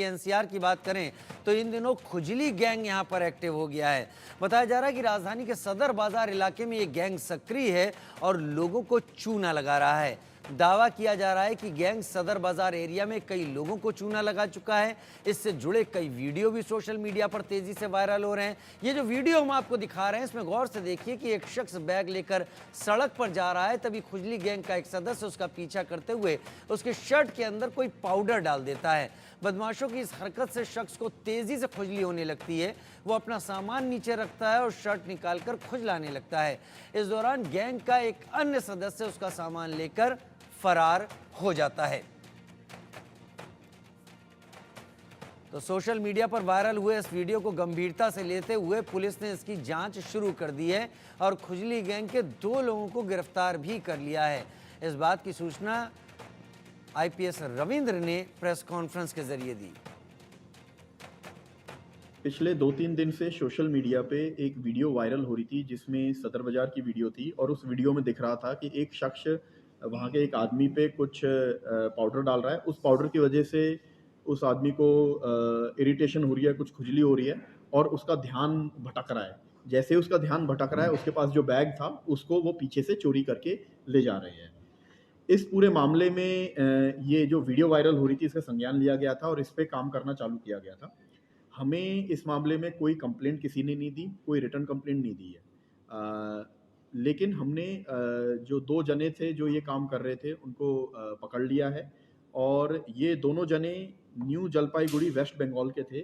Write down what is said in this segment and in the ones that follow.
NCR की बात करें तो इन दिनों खुजली गैंग यहां पर एक्टिव हो गया है। बताया जा रहा है कि राजधानी के सदर बाजार इलाके में ये गैंग सक्रिय है और लोगों को चूना लगा रहा है। दावा किया जा रहा है कि गैंग सदर बाजार एरिया में कई लोगों को चूना लगा चुका है। इससे जुड़े कई वीडियो भी सोशल मीडिया पर तेजी से वायरल हो रहे हैं। ये जो वीडियो हम आपको दिखा रहे हैं इसमें गौर से देखिए कि एक शख्स बैग लेकर सड़क पर जा रहा है, तभी खुजली गैंग का एक सदस्य उसका पीछा करते हुए उसके शर्ट के अंदर कोई पाउडर डाल देता है। बदमाशों की इस हरकत से शख्स को तेजी से खुजली होने लगती है। वो अपना सामान नीचे रखता है और शर्ट निकालकर खुजलाने लगता है। इस दौरान गैंग का एक अन्य सदस्य उसका सामान लेकर फरार हो जाता है। तो सोशल मीडिया पर वायरल हुए इस वीडियो को गंभीरता से लेते हुए पुलिस ने इसकी जांच शुरू कर दी है और खुजली गैंग के 2 लोगों को गिरफ्तार भी कर लिया है। इस बात की सूचना आईपीएस रविंद्र ने प्रेस कॉन्फ्रेंस के जरिए दी। पिछले 2-3 दिन से सोशल मीडिया पे एक वीडियो वायरल हो रही थी जिसमें सदर बाजार की वीडियो थी और उस वीडियो में दिख रहा था कि एक शख्स वहाँ के एक आदमी पे कुछ पाउडर डाल रहा है। उस पाउडर की वजह से उस आदमी को इरिटेशन हो रही है, कुछ खुजली हो रही है और उसका ध्यान भटक रहा है। जैसे उसका ध्यान भटक रहा है, उसके पास जो बैग था उसको वो पीछे से चोरी करके ले जा रहे हैं। इस पूरे मामले में ये जो वीडियो वायरल हो रही थी इसका संज्ञान लिया गया था और इस पे काम करना चालू किया गया था। हमें इस मामले में कोई कंप्लेंट किसी ने नहीं दी, कोई रिटर्न कंप्लेंट नहीं दी है। लेकिन हमने जो 2 जने थे जो ये काम कर रहे थे उनको पकड़ लिया है और ये दोनों जने न्यू जलपाईगुड़ी वेस्ट बंगाल के थे।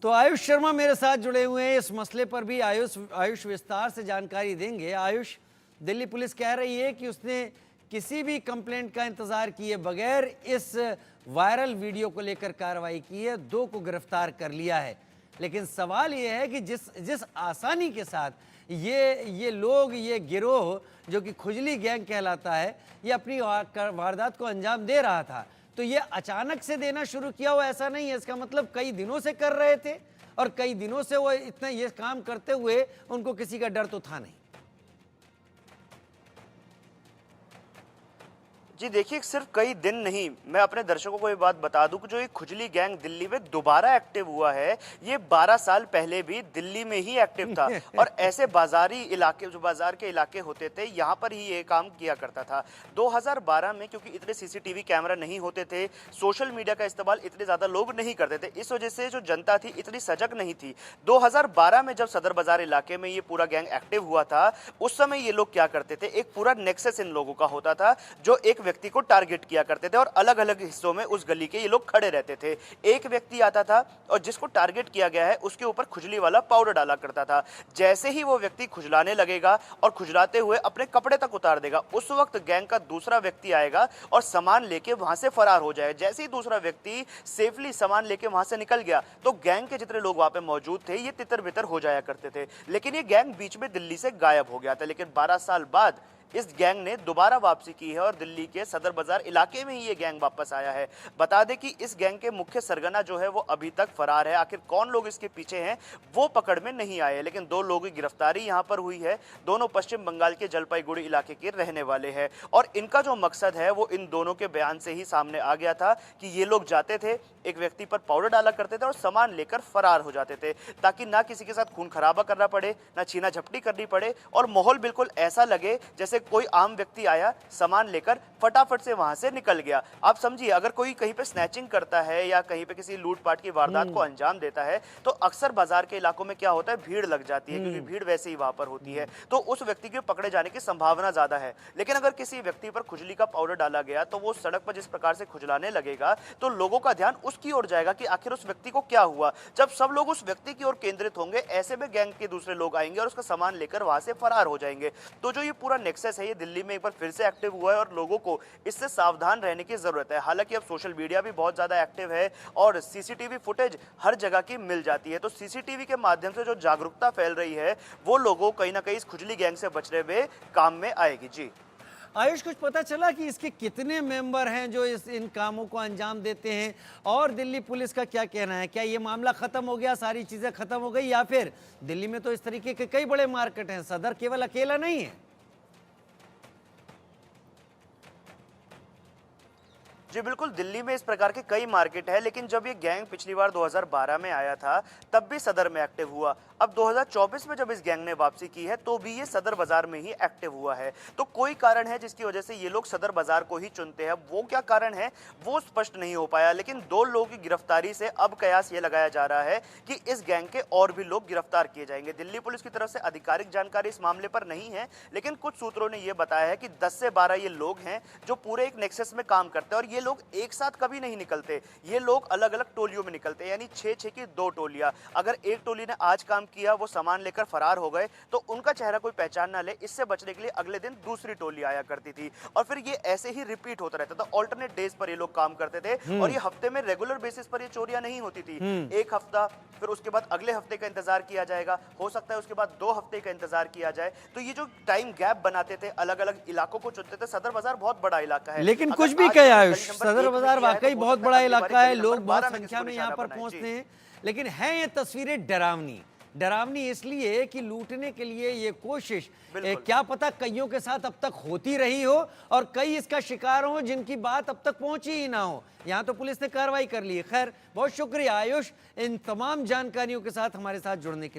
तो आयुष शर्मा मेरे साथ जुड़े हुए हैं। इस मसले पर भी आयुष विस्तार से जानकारी देंगे। आयुष, दिल्ली पुलिस कह रही है कि उसने किसी भी कंप्लेंट का इंतजार किए बगैर इस वायरल वीडियो को लेकर कार्रवाई की है, 2 को गिरफ्तार कर लिया है। लेकिन सवाल यह है कि जिस आसानी के साथ ये लोग, ये गिरोह जो कि खुजली गैंग कहलाता है, ये अपनी वारदात को अंजाम दे रहा था, तो ये अचानक से देना शुरू किया हो ऐसा नहीं है। इसका मतलब कई दिनों से कर रहे थे और कई दिनों से वो इतना ये काम करते हुए उनको किसी का डर तो था नहीं। जी देखिए, सिर्फ कई दिन नहीं, मैं अपने दर्शकों को ये बात बता दूं कि जो ये खुजली गैंग दिल्ली में दोबारा एक्टिव हुआ है, ये 12 साल पहले भी दिल्ली में ही एक्टिव था और ऐसे बाजारी इलाके, जो बाजार के इलाके होते थे, यहाँ पर ही ये काम किया करता था। 2012 में क्योंकि इतने सीसीटीवी कैमरा नहीं होते थे, सोशल मीडिया का इस्तेमाल इतने ज़्यादा लोग नहीं करते थे, इस वजह से जो जनता थी इतनी सजग नहीं थी। 2012 में जब सदर बाजार इलाके में ये पूरा गैंग एक्टिव हुआ था, उस समय ये लोग क्या करते थे, एक पूरा नेक्सस इन लोगों का होता था जो एक व्यक्ति को टारगेट किया करते थे और अलग अलग हिस्सों में उस गली के ये लोग खड़े रहते थे। एक व्यक्ति आता था और जिसको टारगेट किया गया है उसके ऊपर खुजली वाला पाउडर डाला करता था। जैसे ही वो व्यक्ति खुजलाने लगेगा और खुजलाते हुए अपने कपड़े तक उतार देगा, उस वक्त गैंग का दूसरा व्यक्ति आएगा और सामान लेके वहां से फरार हो जाएगा। जैसे ही दूसरा व्यक्ति सेफली सामान लेके वहां से निकल गया तो गैंग के जितने लोग वहां पे मौजूद थे ये तितर बितर हो जाया करते थे। लेकिन ये गैंग बीच में दिल्ली से गायब हो गया था। लेकिन 12 साल बाद इस गैंग ने दोबारा वापसी की है और दिल्ली के सदर बाजार इलाके में ही ये गैंग वापस आया है। बता दें कि इस गैंग के मुख्य सरगना जो है वो अभी तक फरार है। आखिर कौन लोग इसके पीछे हैं वो पकड़ में नहीं आए, लेकिन 2 लोगों की गिरफ्तारी यहाँ पर हुई है। दोनों पश्चिम बंगाल के जलपाईगुड़ी इलाके के रहने वाले हैं और इनका जो मकसद है वो इन दोनों के बयान से ही सामने आ गया था कि ये लोग जाते थे, एक व्यक्ति पर पाउडर डाला करते थे और सामान लेकर फरार हो जाते थे, ताकि ना किसी के साथ खून खराबा करना पड़े, ना छीना झपटी करनी पड़े और माहौल बिल्कुल ऐसा लगे जैसे कोई आम व्यक्ति आया, सामान लेकर फटाफट से वहां से निकल गया। आप समझिए, अगर कोई कहीं पे स्नैचिंग करता है या कहीं पे किसी लूटपाट की वारदात को अंजाम देता है तो अक्सर बाजार के इलाकों में क्या होता है, भीड़ लग जाती है, क्योंकि भीड़ वैसे ही वहां पर होती है, तो उस व्यक्ति के पकड़े जाने की संभावना ज्यादा है। लेकिन अगर किसी व्यक्ति पर खुजली का पाउडर डाला गया तो वो सड़क पर जिस प्रकार से खुजलाने लगेगा तो लोगों का ध्यान उसकी ओर जाएगा कि आखिर उस व्यक्ति को क्या हुआ। जब सब लोग उस व्यक्ति की ओर केंद्रित होंगे, ऐसे में गैंग के दूसरे लोग आएंगे और उसका सामान लेकर वहां से फरार हो जाएंगे। तो जो ये पूरा नेक्सस है ये दिल्ली में एक बार फिर से एक्टिव हुआ है और लोगों को इससे सावधान रहने की जरूरत है। हालांकि अब सोशल मीडिया भी बहुत ज्यादा एक्टिव है और सीसीटीवी फुटेज हर जगह की मिल जाती है, तो सीसीटीवी के माध्यम से जो जागरूकता फैल रही है वो लोगों कहीं ना कहीं इस खुजली गैंग से बचने में काम में आएगी। जी आयुष, कुछ पता चला कि इसके कितने मेंबर हैं जो इन कामों को अंजाम देते हैं और दिल्ली पुलिस का क्या कहना है? क्या ये मामला खत्म हो गया, सारी चीजें खत्म हो गई, या फिर दिल्ली में तो इस तरीके के कई बड़े मार्केट हैं, सदर केवल अकेला नहीं है? जी बिल्कुल, दिल्ली में इस प्रकार के कई मार्केट है, लेकिन जब ये गैंग पिछली बार 2012 में आया था तब भी सदर में एक्टिव हुआ। अब 2024 में जब इस गैंग ने वापसी की है तो भी ये सदर बाजार में ही एक्टिव हुआ है। तो कोई कारण है जिसकी वजह से ये लोग सदर बाजार को ही चुनते हैं, वो क्या कारण है वो स्पष्ट नहीं हो पाया। लेकिन 2 लोगों की गिरफ्तारी से अब कयास ये लगाया जा रहा है कि इस गैंग के और भी लोग गिरफ्तार किए जाएंगे। दिल्ली पुलिस की तरफ से आधिकारिक जानकारी इस मामले पर नहीं है, लेकिन कुछ सूत्रों ने यह बताया है कि 10 से 12 ये लोग हैं जो पूरे एक नेक्सस में काम करते हैं, और ये लोग एक साथ कभी नहीं निकलते, ये लोग अलग अलग टोलियों में निकलते हैं, यानी 6-6 की 2 टोलियां। अगर एक टोली ने आज काम किया, वो सामान लेकर फरार हो गए, तो उनका चेहरा कोई पहचान ना ले, इससे बचने के लिए अगले दिन दूसरी टोली आया करती थी, और फिर ये ऐसे ही रिपीट होता रहता था। ऑल्टरनेट डेज पर ये लोग काम करते थे, और ये हफ्ते में रेगुलर बेसिस पर ये चोरियां नहीं होती थी। एक हफ्ता, फिर उसके बाद अगले हफ्ते का इंतजार किया जाएगा, हो सकता है उसके बाद 2 हफ्ते का इंतजार किया जाए। तो ये जो टाइम गैप बनाते थे, अलग अलग इलाकों को चुनते थे। सदर बाजार बहुत बड़ा इलाका है, लेकिन अगर कुछ भी आज कहे गली आयुष, नंबर सदर 1 में बाजार किया है, वाकई तो हो बहुत सकता बड़ा है अगली इलाका बार है, गली लोग नंबर बहुत 12 में संख्या किसी को में यहाँ पर निशाना बनाएं। पहुंचते जी। हैं। लेकिन हैं ये तस्वीरें डरावनी, डरावनी इसलिए कि लूटने के लिए ये कोशिश क्या पता कईयों के साथ अब तक होती रही हो, और कई इसका शिकार हो जिनकी बात अब तक पहुंची ही ना हो। यहाँ तो पुलिस ने कार्रवाई कर ली है। खैर, बहुत शुक्रिया आयुष इन तमाम जानकारियों के साथ हमारे साथ जुड़ने के लिए।